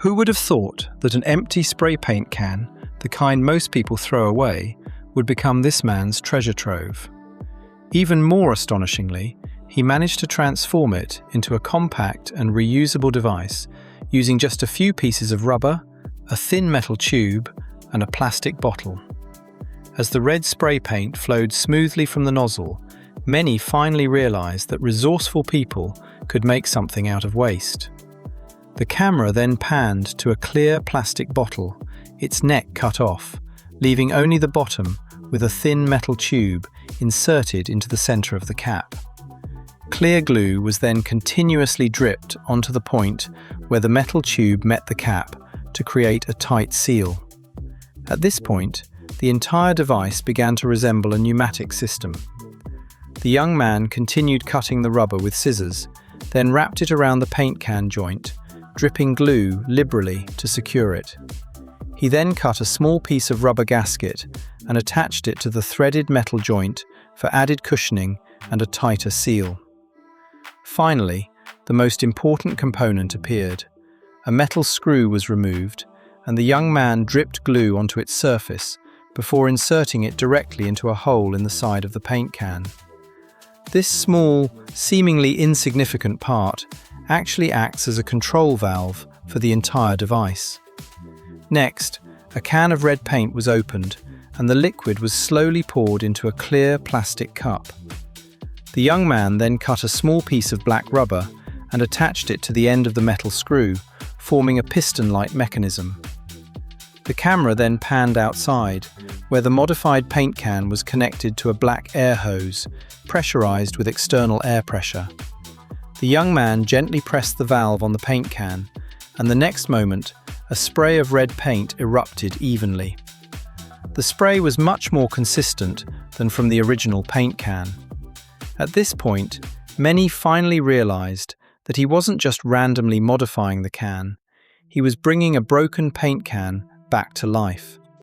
Who would have thought that an empty spray paint can, the kind most people throw away, would become this man's treasure trove? Even more astonishingly, he managed to transform it into a compact and reusable device using just a few pieces of rubber, a thin metal tube, and a plastic bottle. As the red spray paint flowed smoothly from the nozzle, many finally realized that resourceful people could make something out of waste. The camera then panned to a clear plastic bottle, its neck cut off, leaving only the bottom with a thin metal tube inserted into the center of the cap. Clear glue was then continuously dripped onto the point where the metal tube met the cap to create a tight seal. At this point, the entire device began to resemble a pneumatic system. The young man continued cutting the rubber with scissors, then wrapped it around the paint can joint, dripping glue liberally to secure it. He then cut a small piece of rubber gasket and attached it to the threaded metal joint for added cushioning and a tighter seal. Finally, the most important component appeared. A metal screw was removed, and the young man dripped glue onto its surface before inserting it directly into a hole in the side of the paint can. This small, seemingly insignificant part actually acts as a control valve for the entire device. Next, a can of red paint was opened, and the liquid was slowly poured into a clear plastic cup. The young man then cut a small piece of black rubber and attached it to the end of the metal screw, forming a piston-like mechanism. The camera then panned outside, where the modified paint can was connected to a black air hose, pressurized with external air pressure. The young man gently pressed the valve on the paint can, and the next moment, a spray of red paint erupted evenly. The spray was much more consistent than from the original paint can. At this point, many finally realized that he wasn't just randomly modifying the can, he was bringing a broken paint can back to life.